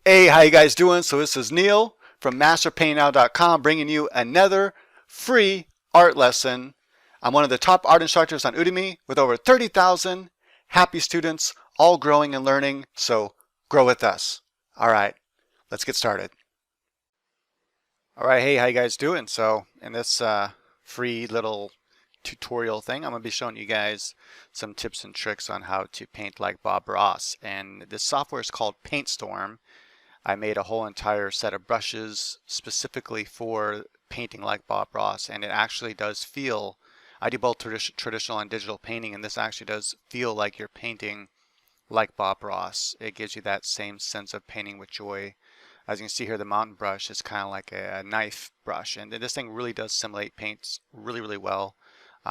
Hey, how you guys doing? So this is Neil from masterpaintnow.com bringing you another free art lesson. I'm one of the top art instructors on Udemy with over 30,000 happy students, all growing and learning. So grow with us. All right, let's get started. All right, hey, how you guys doing? So in this free little tutorial thing, I'm going to be showing you guys some tips and tricks on how to paint like Bob Ross. And this software is called Paintstorm. I made a whole entire set of brushes specifically for painting like Bob Ross, and it actually does feel, I do both traditional and digital painting, and this actually does feel like you're painting like Bob Ross. It gives you that same sense of painting with joy. As you can see here, the mountain brush is kind of like a knife brush, and this thing really does simulate paints really well.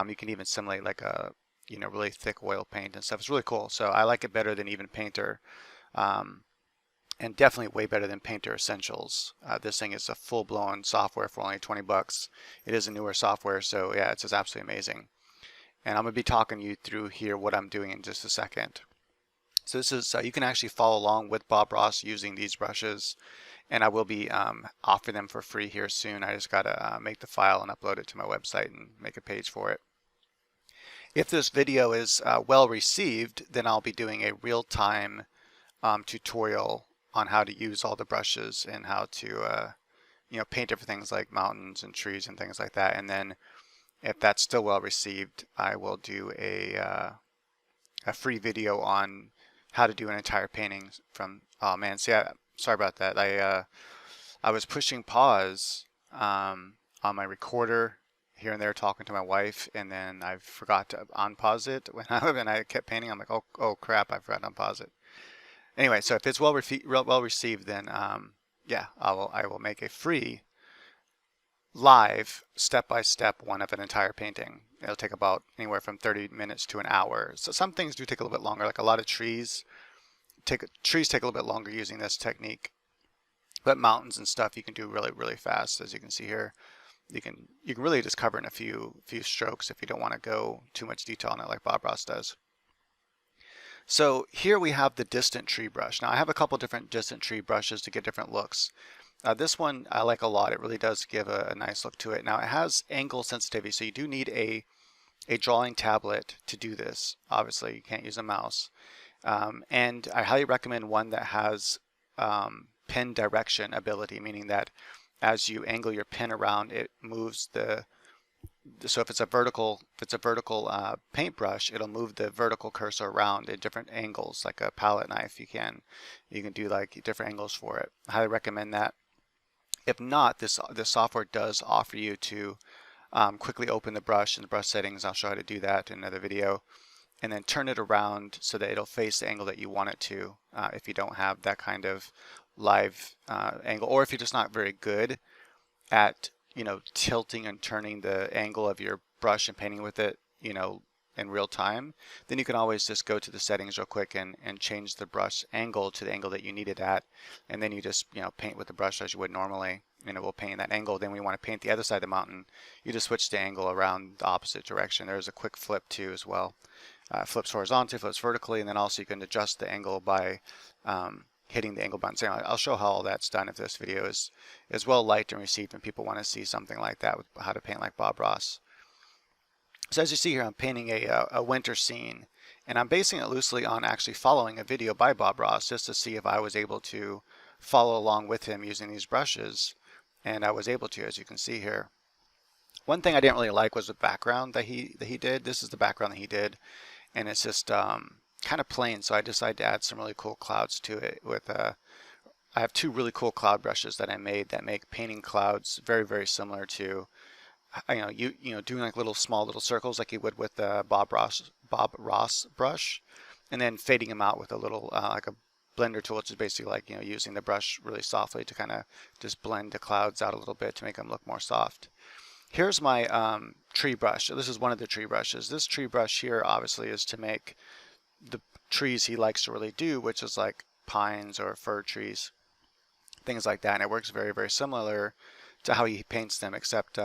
You can even simulate like a really thick oil paint and stuff. It's really cool. So I like it better than even Painter. And definitely way better than Painter Essentials. This thing is a full-blown software for only 20 bucks. It is a newer software, so yeah, it's just absolutely amazing. And I'm going to be talking you through here what I'm doing in just a second. So this is, you can actually follow along with Bob Ross using these brushes, and I will be offering them for free here soon. I just got to make the file and upload it to my website and make a page for it. If this video is well received, then I'll be doing a real-time tutorial on how to use all the brushes and how to paint different things like mountains and trees and things like that. And then if that's still well received, I will do a free video on how to do an entire painting from, oh man, see, sorry about that. I was pushing pause on my recorder here and there talking to my wife, and then I forgot to unpause it when I kept painting. I'm like, oh crap, I forgot to unpause it. Anyway, so if it's well received, then yeah, I will make a free live step-by-step one of an entire painting. It'll take about anywhere from 30 minutes to an hour. So some things do take a little bit longer, like a lot of trees take a little bit longer using this technique. But mountains and stuff you can do really fast, as you can see here. You can really just cover in a few strokes if you don't want to go too much detail on it like Bob Ross does. So here we have the distant tree brush. Now I have a couple different distant tree brushes to get different looks. This one I like a lot. It really does give a nice look to it. Now it has angle sensitivity, so you do need a drawing tablet to do this. Obviously you can't use a mouse. And I highly recommend one that has pen direction ability, meaning that as you angle your pen around, it moves so if it's a vertical paintbrush, it'll move the vertical cursor around at different angles, like a palette knife. You can do like different angles for it. I highly recommend that. If not, this software does offer you to quickly open the brush in the brush settings. I'll show you how to do that in another video, and then turn it around so that it'll face the angle that you want it to. If you don't have that kind of live angle, or if you're just not very good at tilting and turning the angle of your brush and painting with it, in real time, then you can always just go to the settings real quick and change the brush angle to the angle that you need it at, and then you just paint with the brush as you would normally, and it will paint that angle. Then when you want to paint the other side of the mountain, you just switch the angle around the opposite direction. There's a quick flip too as well. Flips horizontally, flips vertically, and then also you can adjust the angle by hitting the angle button. So I'll show how all that's done if this video is well liked and received and people want to see something like that with how to paint like Bob Ross. So as you see here, I'm painting a winter scene, and I'm basing it loosely on actually following a video by Bob Ross just to see if I was able to follow along with him using these brushes, and I was able to, as you can see here. One thing I didn't really like was the background that he did. This is the background that he did, and it's just kind of plain, so I decided to add some really cool clouds to it with I have two really cool cloud brushes that I made that make painting clouds very similar to doing like small little circles like you would with the Bob Ross brush, and then fading them out with a little like a blender tool, which is basically like using the brush really softly to kind of just blend the clouds out a little bit to make them look more soft. Here's my tree brush. So this is one of the tree brushes. This tree brush here obviously is to make the trees he likes to really do, which is like pines or fir trees, things like that. And it works very similar to how he paints them, except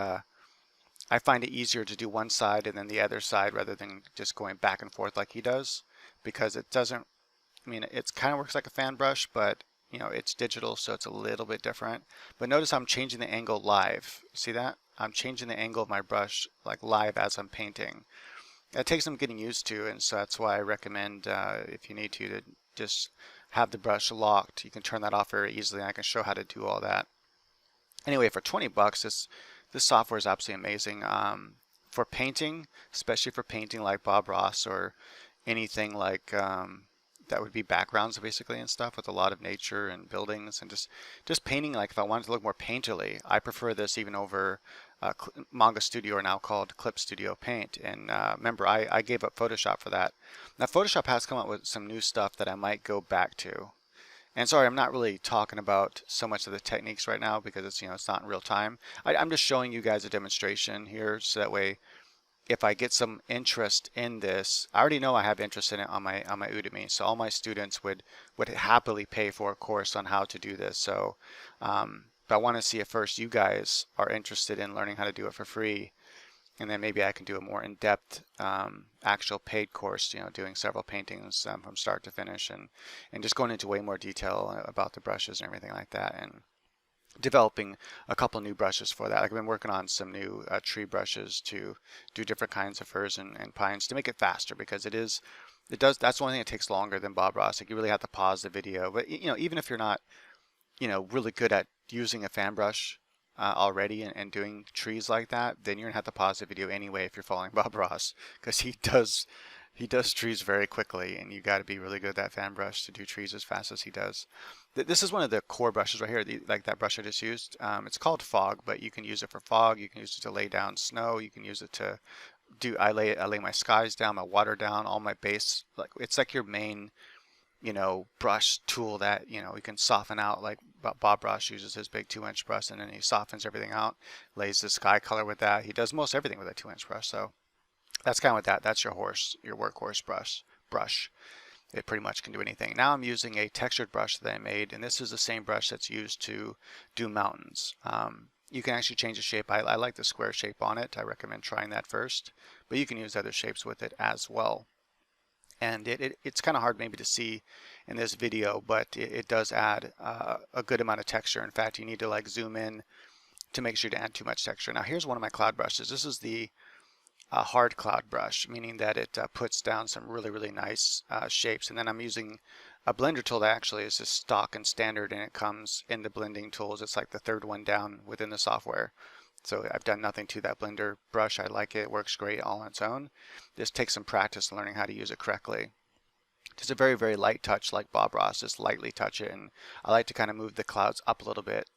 I find it easier to do one side and then the other side rather than just going back and forth like he does, because it doesn't, I mean, it kind of works like a fan brush, but you know, it's digital, so it's a little bit different. But notice I'm changing the angle live. See that? I'm changing the angle of my brush like live as I'm painting. It takes some getting used to, and so that's why I recommend if you need to just have the brush locked. You can turn that off very easily, and I can show how to do all that. Anyway, for 20 bucks, this software is absolutely amazing. For painting, especially for painting like Bob Ross or anything like that would be backgrounds basically and stuff with a lot of nature and buildings and just painting. Like if I wanted to look more painterly, I prefer this even over Manga Studio, or now called Clip Studio Paint. And remember, I gave up Photoshop for that. Now Photoshop has come up with some new stuff that I might go back to. And sorry, I'm not really talking about so much of the techniques right now because it's, you know, it's not in real time. I'm just showing you guys a demonstration here, so that way if I get some interest in this, I already know I have interest in it on my Udemy, so all my students would happily pay for a course on how to do this. So, but I want to see if first you guys are interested in learning how to do it for free, and then maybe I can do a more in-depth actual paid course, you know, doing several paintings from start to finish, and just going into way more detail about the brushes and everything like that, and developing a couple new brushes for that. Like I've been working on some new tree brushes to do different kinds of firs and pines to make it faster, because that's the only thing that takes longer than Bob Ross. Like you really have to pause the video. But you know, even if you're not, you know, really good at using a fan brush already and doing trees like that, then you're gonna have to pause the video anyway if you're following Bob Ross, because he does trees very quickly, and you got to be really good at that fan brush to do trees as fast as he does. This is one of the core brushes right here, like that brush I just used. It's called fog, but you can use it for fog. You can use it to lay down snow. You can use it to I lay my skies down, my water down, all my base. Like it's like your main, you know, brush tool that, you know, you can soften out. Like Bob Ross uses his big 2-inch brush, and then he softens everything out, lays the sky color with that. He does most everything with a 2-inch brush. So that's kind of what that's your workhorse brush. It pretty much can do anything. Now I'm using a textured brush that I made, and this is the same brush that's used to do mountains. You can actually change the shape. I like the square shape on it. I recommend trying that first, but you can use other shapes with it as well. And it's kind of hard maybe to see in this video, but it does add a good amount of texture. In fact, you need to like zoom in to make sure to add too much texture. Now here's one of my cloud brushes. This is the hard cloud brush, meaning that it puts down some really nice shapes. And then I'm using a blender tool that actually is just stock and standard, and it comes in the blending tools. It's like the third one down within the software. So I've done nothing to that blender brush. I like it. It works great all on its own. Just takes some practice learning how to use it correctly. Just a very light touch like Bob Ross. Just lightly touch it, and I like to kind of move the clouds up a little bit,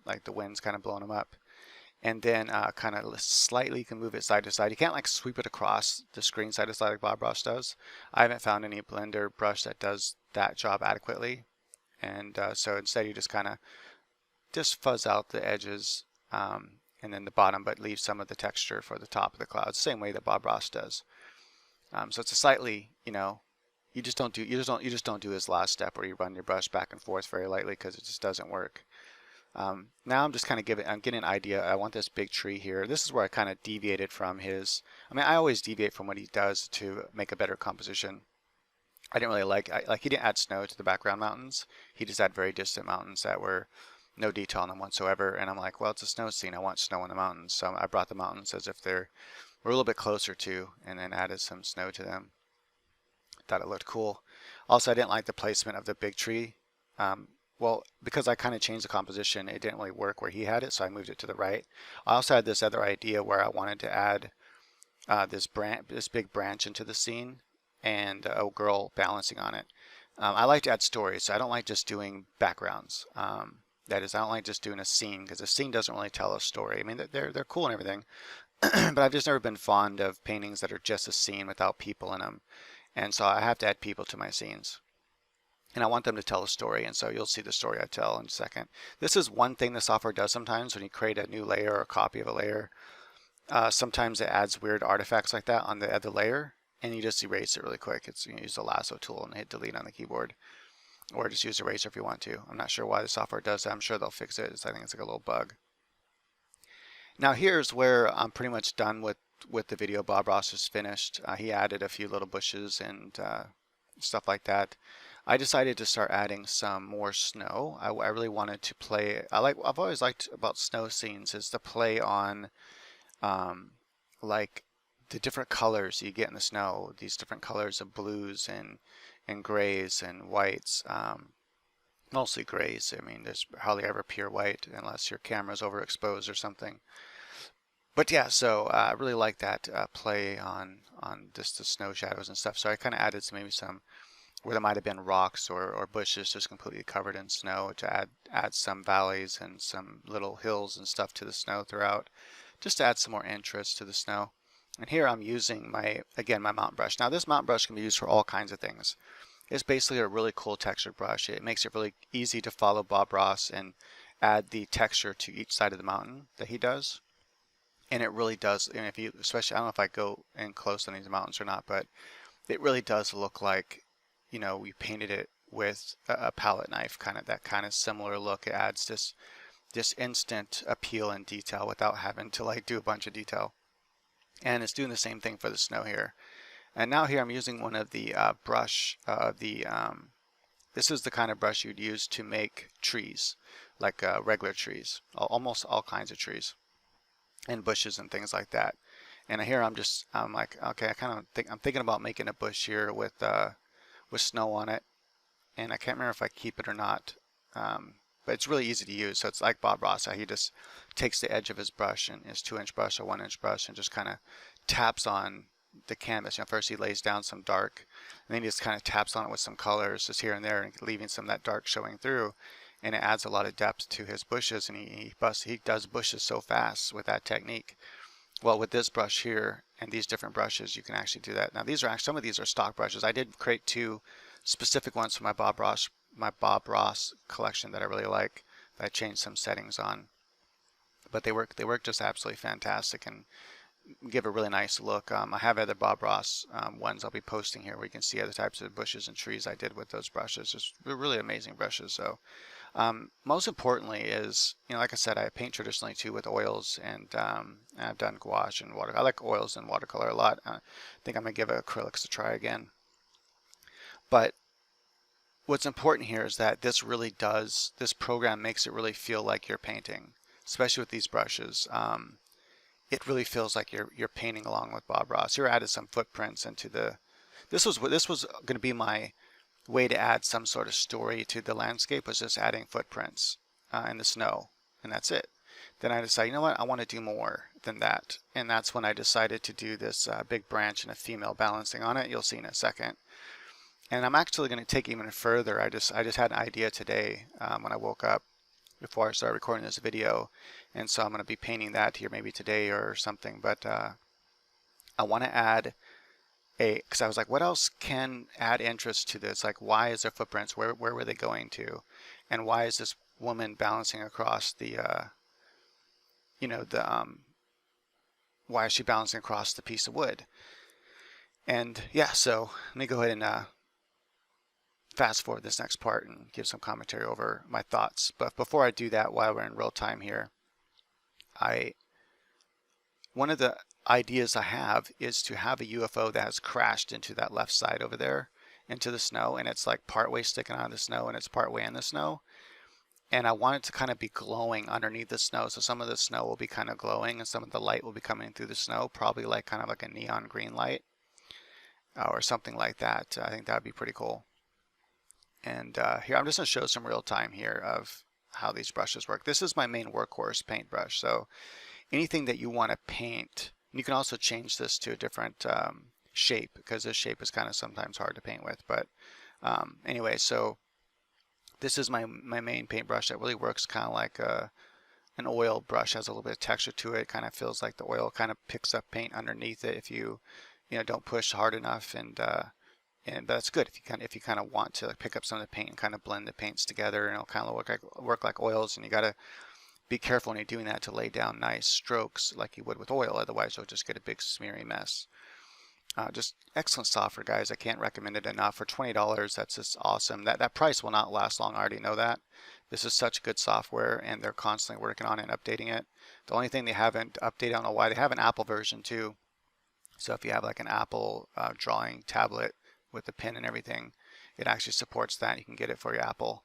like the wind's kind of blowing them up. And then kind of slightly you can move it side to side. You can't like sweep it across the screen side to side like Bob Ross does. I haven't found any blender brush that does that job adequately. And so instead you just kind of fuzz out the edges and then the bottom, but leave some of the texture for the top of the clouds, same way that Bob Ross does. So it's a slightly, you know, you just don't do his last step where you run your brush back and forth very lightly, because it just doesn't work. Now I'm just kind of getting an idea. I want this big tree here. This is where I kind of deviated from his. I mean, I always deviate from what he does to make a better composition. I didn't really like he didn't add snow to the background mountains. He just had very distant mountains that were no detail on them whatsoever. And I'm like, well, it's a snow scene. I want snow in the mountains. So I brought the mountains as if were a little bit closer to, and then added some snow to them. Thought it looked cool. Also, I didn't like the placement of the big tree. Well, because I kind of changed the composition, it didn't really work where he had it, so I moved it to the right. I also had this other idea where I wanted to add this big branch into the scene, and a girl balancing on it. I like to add stories, so I don't like just doing backgrounds. That is, I don't like just doing a scene, because a scene doesn't really tell a story. I mean, they're cool and everything, but I've just never been fond of paintings that are just a scene without people in them, and so I have to add people to my scenes. And I want them to tell a story, and so you'll see the story I tell in a second. This is one thing the software does sometimes when you create a new layer or a copy of a layer. Sometimes it adds weird artifacts like that on the other layer, and you just erase it really quick. You use the lasso tool and hit delete on the keyboard, or just use eraser if you want to. I'm not sure why the software does that. I'm sure they'll fix it. I think it's like a little bug. Now here's where I'm pretty much done with the video. Bob Ross is finished. He added a few little bushes and stuff like that. I decided to start adding some more snow. I really wanted to play. I've always liked about snow scenes is to play on um, like the different colors you get in the snow. These different colors of blues and grays and whites. Mostly grays. I mean, there's hardly ever pure white unless your camera's overexposed or something. But yeah, so I really like that play on just the snow shadows and stuff. So I kind of added maybe some where there might have been rocks or bushes just completely covered in snow to add some valleys and some little hills and stuff to the snow throughout, just to add some more interest to the snow. And here I'm using again my mountain brush. Now this mountain brush can be used for all kinds of things. It's basically a really cool textured brush. It makes it really easy to follow Bob Ross and add the texture to each side of the mountain that he does. And it really does, and if you, especially, I don't know if I go in close on these mountains or not, but it really does look like, you know, we painted it with a palette knife, that kind of similar look. It adds this instant appeal and detail without having to like do a bunch of detail. And it's doing the same thing for the snow here. And now here I'm using one of the this is the kind of brush you'd use to make trees, like regular trees, almost all kinds of trees, and bushes and things like that. And here I'm like, okay, I'm thinking about making a bush here with snow on it, and I can't remember if I keep it or not. But it's really easy to use. So it's like Bob Ross, how he just takes the edge of his brush and his 2-inch brush or 1-inch brush and just kind of taps on the canvas. You know, first he lays down some dark, and then he just kind of taps on it with some colors just here and there, and leaving some of that dark showing through, and it adds a lot of depth to his bushes. And he does bushes so fast with that technique. Well, with this brush here and these different brushes, you can actually do that. Now these are some of these are stock brushes. I did create 2 specific ones for my Bob Ross collection that I really like, that I changed some settings on, but they work just absolutely fantastic and give a really nice look. I have other Bob Ross ones I'll be posting here where you can see other types of bushes and trees I did with those brushes. Just really amazing brushes. So most importantly is, you know, like I said, I paint traditionally too with oils, and I've done gouache and water. I like oils and watercolor a lot. I think I'm gonna give acrylics a try again. But what's important here is that this program makes it really feel like you're painting, especially with these brushes. It really feels like you're painting along with Bob Ross. Here I added some footprints into this was going to be my way to add some sort of story to the landscape, was just adding footprints in the snow, and that's it. Then I decided, you know what, I want to do more than that, and that's when I decided to do this big branch and a female balancing on it. You'll see in a second. And I'm actually going to take it even further. I just had an idea today when I woke up before I started recording this video, and so I'm going to be painting that here maybe today or something. But I want to add because I was like, what else can add interest to this? Like, why is there footprints? Where were they going to? And why is this woman balancing across the why is she balancing across the piece of wood? And yeah, so let me go ahead and fast forward this next part and give some commentary over my thoughts. But before I do that, while we're in real time here, one of the ideas I have is to have a UFO that has crashed into that left side over there, into the snow, and it's like partway sticking out of the snow and it's partway in the snow. And I want it to kind of be glowing underneath the snow. So some of the snow will be kind of glowing and some of the light will be coming through the snow, probably like kind of like a neon green light or something like that. I think that would be pretty cool. And here I'm just going to show some real time here of how these brushes work. This is my main workhorse paintbrush. So anything that you want to paint, you can also change this to a different shape, because this shape is kind of sometimes hard to paint with. But anyway, so this is my main paintbrush that really works kind of like an oil brush. Has a little bit of texture to it. Kind of feels like the oil kind of picks up paint underneath it if you don't push hard enough. And that's good if you kind of want to pick up some of the paint and kind of blend the paints together, and it'll kind of work like oils. And you got to be careful when you're doing that to lay down nice strokes like you would with oil. Otherwise, you'll just get a big smeary mess. Just excellent software, guys. I can't recommend it enough. For $20, that's just awesome. That price will not last long. I already know that. This is such good software, and they're constantly working on it and updating it. The only thing they haven't updated, I don't know why. They have an Apple version too. So if you have like an Apple drawing tablet with the pen and everything, it actually supports that. You can get it for your Apple.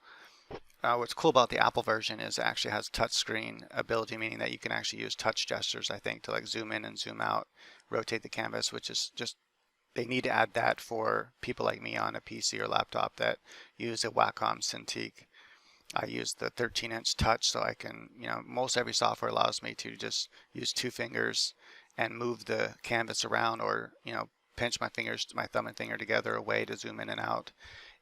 What's cool about the Apple version is it actually has touchscreen ability, meaning that you can actually use touch gestures, I think, to like zoom in and zoom out, rotate the canvas, which is just, they need to add that for people like me on a PC or laptop that use a Wacom Cintiq. I use the 13-inch touch, so I can, most every software allows me to just use 2 fingers and move the canvas around, or, pinch my fingers, my thumb and finger together away to zoom in and out.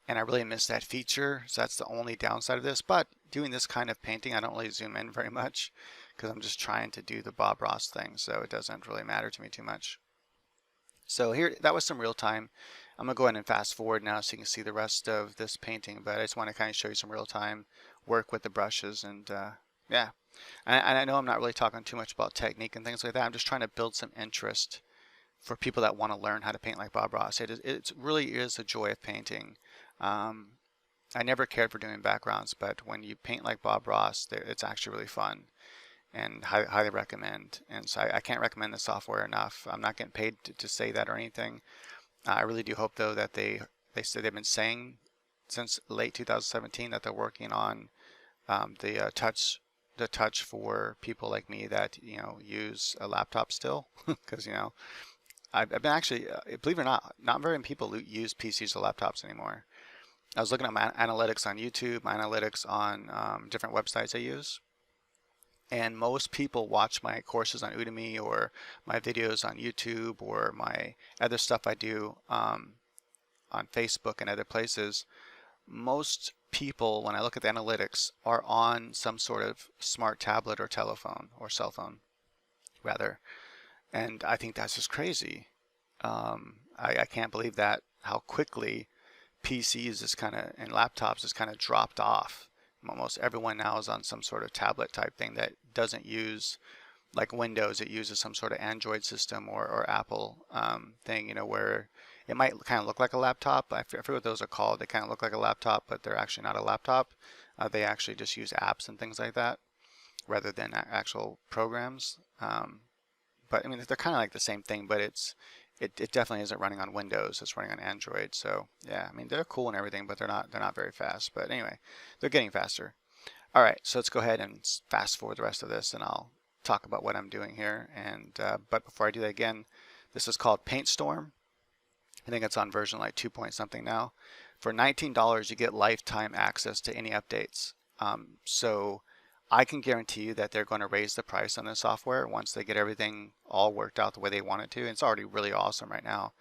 And I really miss that feature, so that's the only downside of this. But doing this kind of painting, I don't really zoom in very much because I'm just trying to do the Bob Ross thing, so it doesn't really matter to me too much. So here, that was some real time. I'm going to go ahead and fast forward now so you can see the rest of this painting, but I just want to kind of show you some real time work with the brushes, and yeah. And I know I'm not really talking too much about technique and things like that. I'm just trying to build some interest for people that want to learn how to paint like Bob Ross. It really is a joy of painting. I never cared for doing backgrounds, but when you paint like Bob Ross, it's actually really fun, and highly recommend. And so I can't recommend the software enough. I'm not getting paid to say that or anything. I really do hope, though, that they say they've been saying since late 2017 that they're working on the touch for people like me that use a laptop still, because I've been actually, believe it or not very many people use PCs or laptops anymore. I was looking at my analytics on YouTube, my analytics on different websites I use, and most people watch my courses on Udemy or my videos on YouTube or my other stuff I do on Facebook and other places. Most people, when I look at the analytics, are on some sort of smart tablet or telephone or cell phone, rather. And I think that's just crazy. I can't believe that, how quickly PCs and laptops has kind of dropped off. Almost everyone now is on some sort of tablet type thing that doesn't use like Windows. It uses some sort of Android system or Apple thing, where it might kind of look like a laptop. I forget what those are called. They kind of look like a laptop, but they're actually not a laptop. They actually just use apps and things like that rather than actual programs. But I mean, they're kind of like the same thing, but it definitely isn't running on Windows. It's running on Android. So yeah, I mean, they're cool and everything, but they're not very fast. But anyway, they're getting faster. All right, so let's go ahead and fast forward the rest of this, and I'll talk about what I'm doing here. And but before I do that, again, this is called Paintstorm. I think it's on version like 2 point something now. For $19, you get lifetime access to any updates. So I can guarantee you that they're going to raise the price on this software once they get everything all worked out the way they want it to. And it's already really awesome right now.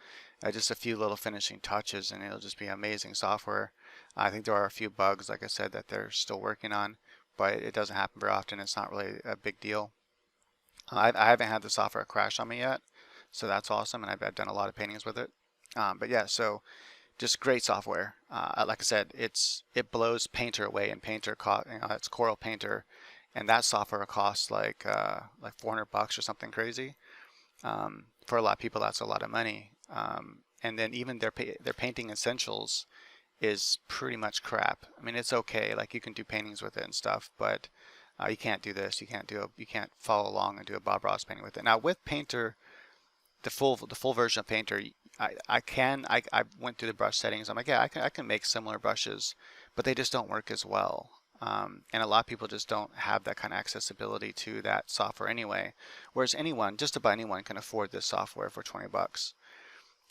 Just a few little finishing touches and it'll just be amazing software. I think there are a few bugs, like I said, that they're still working on, but it doesn't happen very often. It's not really a big deal. I haven't had the software crash on me yet, so that's awesome, and I've done a lot of paintings with it. But yeah, so just great software. Like I said, it blows Painter away, and Painter it's Coral Painter, and that software costs like $400 or something crazy. For a lot of people, that's a lot of money. And then even their painting essentials is pretty much crap. I mean, it's okay, like you can do paintings with it and stuff, but you can't do this. You can't follow along and do a Bob Ross painting with it. Now with Painter, the full version of Painter, I went through the brush settings. I'm like, yeah, I can make similar brushes, but they just don't work as well. And a lot of people just don't have that kind of accessibility to that software anyway. Whereas just about anyone can afford this software for $20.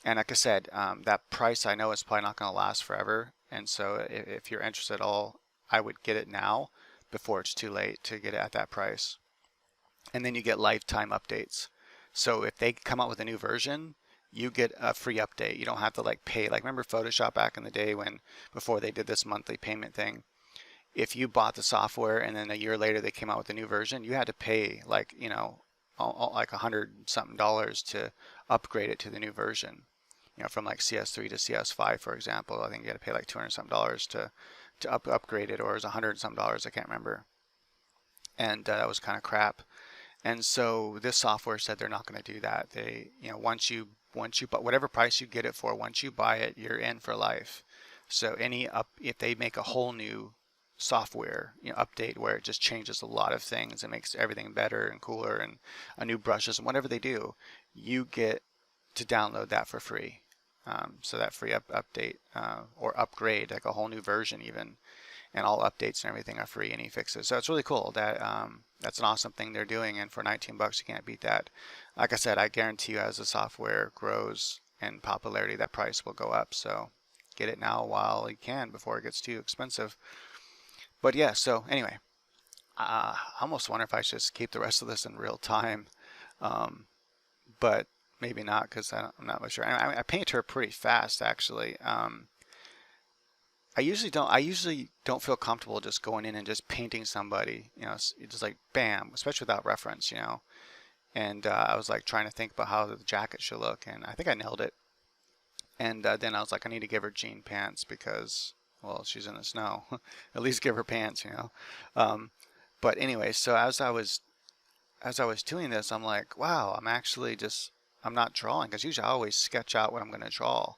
And like I said, that price I know is probably not going to last forever. And so if you're interested at all, I would get it now before it's too late to get it at that price. And then you get lifetime updates. So if they come out with a new version, you get a free update. You don't have to like pay. Like remember Photoshop back in the day before they did this monthly payment thing? If you bought the software and then a year later they came out with a new version, you had to pay like like $100 something to upgrade it to the new version. From like CS3 to CS5, for example. I think you had to pay like $200 something to upgrade it, or it was $100 something. I can't remember. And that was kind of crap. And so this software said they're not going to do that. They, once you buy whatever price you get it for, once you buy it, you're in for life. So if they make a whole new software update where it just changes a lot of things and makes everything better and cooler and new brushes and whatever they do, you get to download that for free. So that free update or upgrade, like a whole new version even, and all updates and everything are free, any fixes. So it's really cool. That's an awesome thing they're doing, and for 19 bucks you can't beat that. Like I said, I guarantee you as the software grows in popularity, that price will go up. So get it now while you can before it gets too expensive. But yeah, so anyway, I almost wonder if I should just keep the rest of this in real time, but maybe not, because I'm not really sure. I paint her pretty fast actually. I usually don't feel comfortable just going in and just painting somebody, you know, just like bam, especially without reference, you know. And I was like trying to think about how the jacket should look, and I think I nailed it. And then I was like, I need to give her jean pants because, well, she's in the snow. At least give her pants, you know. But anyway, so as I was doing this, I'm like, wow, I'm not drawing, because usually I always sketch out what I'm going to draw.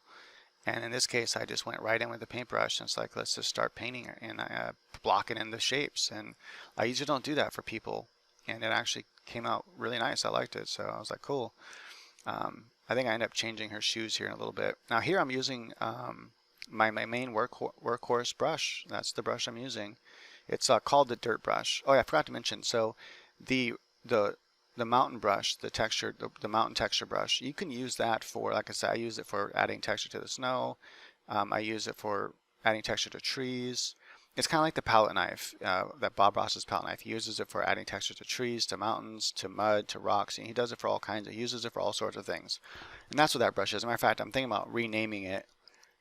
And in this case, I just went right in with the paintbrush, and it's like, let's just start painting it and blocking in the shapes. And I usually don't do that for people, and it actually came out really nice. I liked it, so I was like, cool. I think I end up changing her shoes here in a little bit. Now here I'm using my main workhorse brush. That's the brush I'm using. It's called the dirt brush. Oh yeah, I forgot to mention. So the mountain brush, the mountain texture brush, you can use that for, like I said, I use it for adding texture to the snow. I use it for adding texture to trees. It's kind of like the palette knife, that Bob Ross's palette knife. He uses it for adding texture to trees, to mountains, to mud, to rocks. And he does it for all kinds. He uses it for all sorts of things. And that's what that brush is. As a matter of fact, I'm thinking about renaming it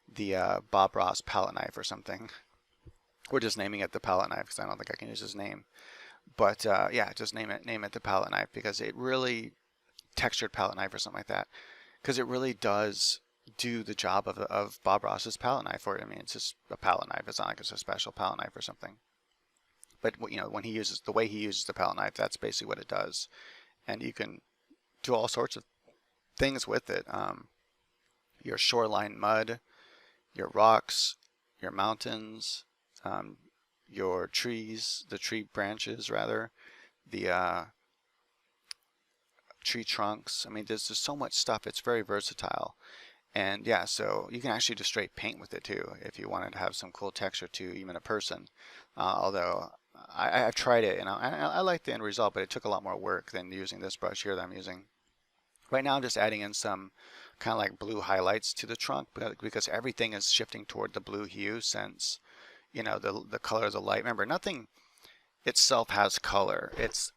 the Bob Ross palette knife or something. We're just naming it the palette knife because I don't think I can use his name. But yeah, just name it the palette knife, because it really, textured palette knife or something like that, because it really does do the job of Bob Ross's palette knife. Or I mean, it's just a palette knife. It's not like it's a special palette knife or something. But you know, when he uses the way he uses the palette knife, that's basically what it does, and you can do all sorts of things with it. Your shoreline mud, your rocks, your mountains, your trees, the tree branches rather, the tree trunks. I mean, there's just so much stuff. It's very versatile. And yeah, so you can actually just straight paint with it too if you wanted to have some cool texture to even a person. Although I've tried it, and I like the end result, but it took a lot more work than using this brush here that I'm using. Right now I'm just adding in some kind of like blue highlights to the trunk, because everything is shifting toward the blue hue, since you know the color of the light. Remember, nothing itself has color. It's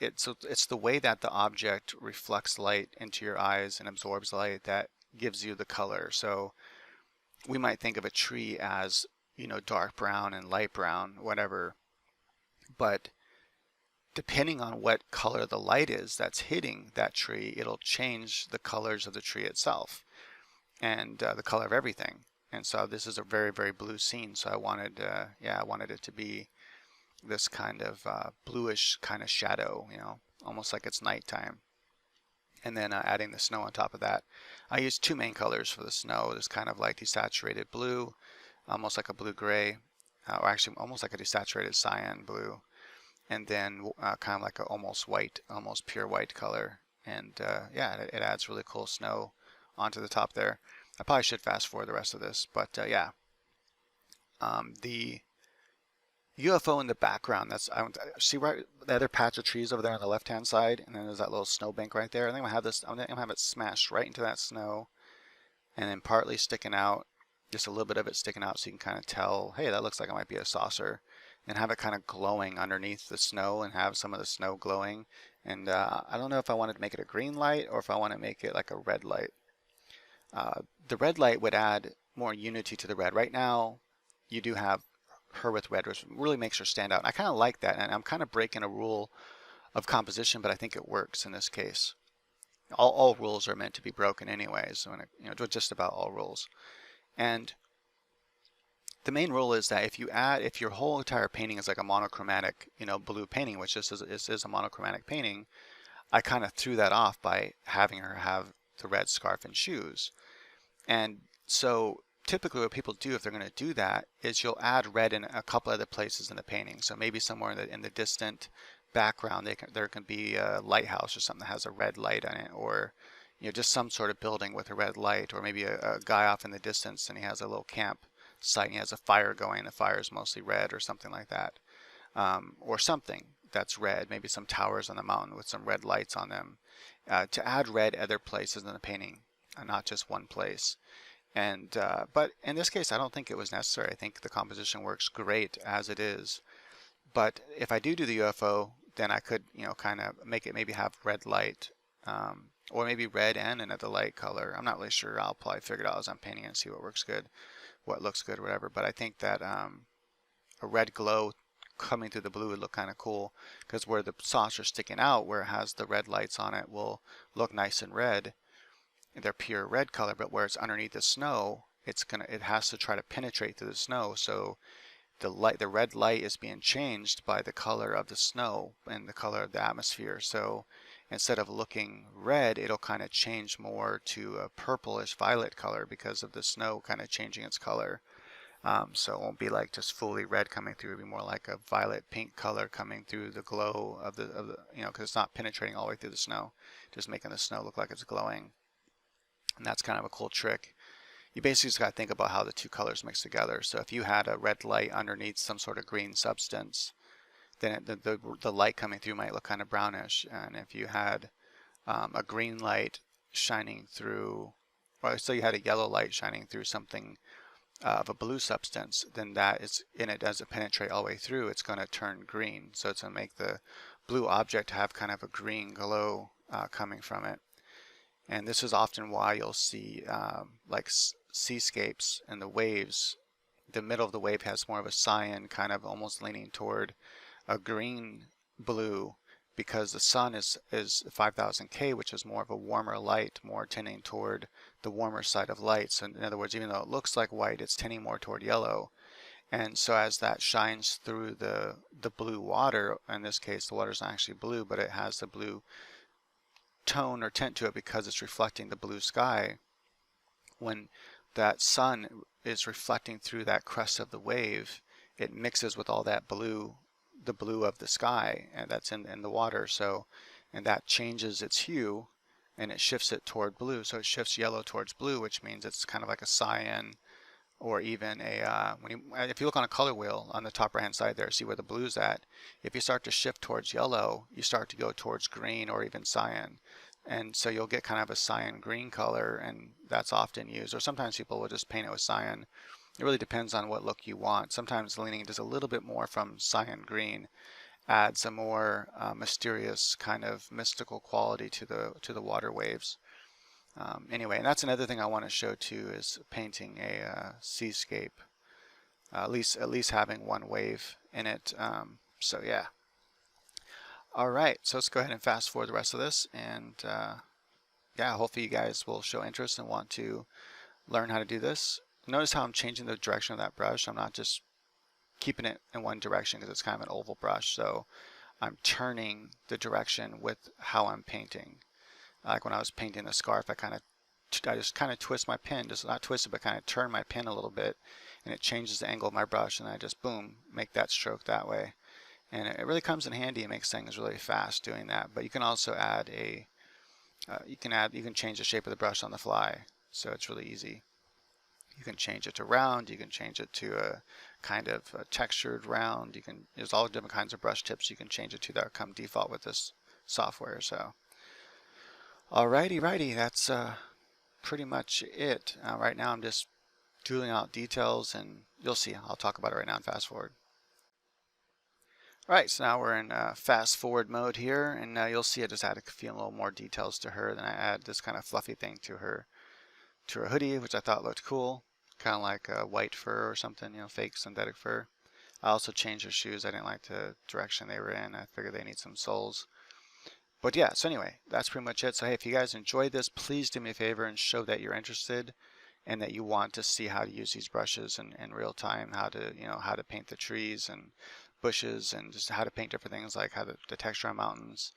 the way that the object reflects light into your eyes and absorbs light that gives you the color. So we might think of a tree as, you know, dark brown and light brown, whatever, but depending on what color the light is that's hitting that tree, it'll change the colors of the tree itself and the color of everything. And so this is a very, very blue scene, so I wanted it to be this kind of bluish kind of shadow, you know, almost like it's nighttime. And then adding the snow on top of that. I used two main colors for the snow. There's kind of like desaturated blue, almost like a blue-gray, or actually almost like a desaturated cyan blue, and then kind of like a almost white, almost pure white color. And yeah, it adds really cool snow onto the top there. I probably should fast forward the rest of this, but yeah. The UFO in the background, see right the other patch of trees over there on the left hand side, and then there's that little snow bank right there. I think I'm gonna have it smashed right into that snow, and then partly sticking out, just a little bit of it sticking out, so you can kind of tell, hey, that looks like it might be a saucer, and have it kind of glowing underneath the snow, and have some of the snow glowing. And I don't know if I wanted to make it a green light or if I want to make it like a red light. The red light would add more unity to the red. Right now you do have her with red, which really makes her stand out. And I kind of like that, and I'm kind of breaking a rule of composition, but I think it works in this case. All rules are meant to be broken anyways, so you know, just about all rules. And the main rule is that if your whole entire painting is like a monochromatic, you know, blue painting, which this is a monochromatic painting, I kind of threw that off by having her have the red scarf and shoes. And so typically what people do if they're going to do that is you'll add red in a couple other places in the painting. So maybe somewhere in the distant background there can be a lighthouse or something that has a red light on it, or just some sort of building with a red light, or maybe a guy off in the distance and he has a little camp site and he has a fire going. The fire is mostly red or something like that, or something that's red, maybe some towers on the mountain with some red lights on them, to add red other places in the painting, not just one place. And but in this case, I don't think it was necessary. I think the composition works great as it is. But if I do the UFO, then I could, kind of make it maybe have red light, or maybe red and another light color. I'm not really sure. I'll probably figure it out as I'm painting and see what works good, what looks good, whatever. But I think that a red glow coming through the blue would look kind of cool, because where the saucer's sticking out, where it has the red lights on it, will look nice and red. They're pure red color, but where it's underneath the snow, it has to try to penetrate through the snow. So the red light is being changed by the color of the snow and the color of the atmosphere. So instead of looking red, it'll kind of change more to a purplish violet color because of the snow kind of changing its color. So it won't be like just fully red coming through. It'll be more like a violet pink color coming through the glow of the because it's not penetrating all the way through the snow, just making the snow look like it's glowing. And that's kind of a cool trick. You basically just got to think about how the two colors mix together. So if you had a red light underneath some sort of green substance, then the light coming through might look kind of brownish. And if you had a green light shining through, or so you had a yellow light shining through something of a blue substance, then that is, and it doesn't penetrate all the way through, it's going to turn green. So it's going to make the blue object have kind of a green glow coming from it. And this is often why you'll see like seascapes and the waves. The middle of the wave has more of a cyan, kind of almost leaning toward a green blue, because the sun is 5000 K, which is more of a warmer light, more tending toward the warmer side of light. So in other words, even though it looks like white, it's tending more toward yellow. And so as that shines through the blue water, in this case the water's not actually blue, but it has the blue tone or tint to it because it's reflecting the blue sky. When that sun is reflecting through that crest of the wave, it mixes with all that blue, the blue of the sky, and that's in the water. So, and that changes its hue and it shifts it toward blue. So it shifts yellow towards blue, which means it's kind of like a cyan, or even a if you look on a color wheel on the top right hand side there, see where the blue's at. If you start to shift towards yellow, you start to go towards green or even cyan, and so you'll get kind of a cyan green color, and that's often used. Or sometimes people will just paint it with cyan. It really depends on what look you want. Sometimes leaning just a little bit more from cyan green adds a more mysterious kind of mystical quality to the water waves. Anyway, and that's another thing I want to show too, is painting a seascape, at least having one wave in it. So yeah. All right, so let's go ahead and fast forward the rest of this, and yeah, hopefully you guys will show interest and want to learn how to do this. Notice how I'm changing the direction of that brush. I'm not just keeping it in one direction because it's kind of an oval brush, so I'm turning the direction with how I'm painting. Like when I was painting the scarf, I just kind of twist my pen, just not twist it, but kind of turn my pen a little bit, and it changes the angle of my brush, and I just boom, make that stroke that way. And it really comes in handy and makes things really fast doing that. But you can also add you can change the shape of the brush on the fly, so it's really easy. You can change it to round, you can change it to a kind of a textured round. There's all different kinds of brush tips you can change it to that come default with this software. So alrighty, that's pretty much it. Right now I'm just doodling out details, and you'll see. I'll talk about it right now and fast forward. Alright, so now we're in fast forward mode here, and you'll see I just add a few little more details to her. Then I add this kind of fluffy thing to her hoodie, which I thought looked cool, kind of like white fur or something, fake synthetic fur. I also changed her shoes. I didn't like the direction they were in. I figured they need some soles. But yeah, so anyway, that's pretty much it. So hey, if you guys enjoyed this, please do me a favor and show that you're interested and that you want to see how to use these brushes in real time, how to paint the trees and bushes, and just how to paint different things, like the texture on mountains,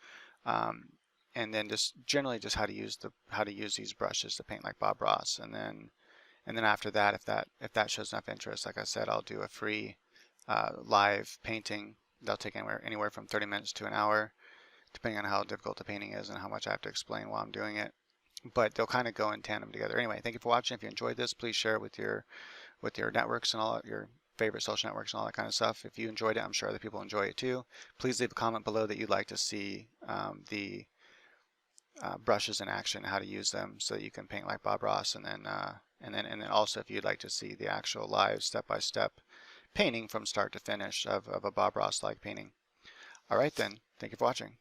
and then just generally just how to use these brushes to paint like Bob Ross. And then after that, if that shows enough interest, like I said, I'll do a free live painting. They'll take anywhere from 30 minutes to an hour, depending on how difficult the painting is and how much I have to explain while I'm doing it. but they'll kind of go in tandem together. Anyway, thank you for watching. If you enjoyed this, please share it with your networks and all your favorite social networks and all that kind of stuff. If you enjoyed it, I'm sure other people enjoy it too. Please leave a comment below that you'd like to see the brushes in action, how to use them so that you can paint like Bob Ross, and then also if you'd like to see the actual live step-by-step painting from start to finish of a Bob Ross like painting. All right then, thank you for watching.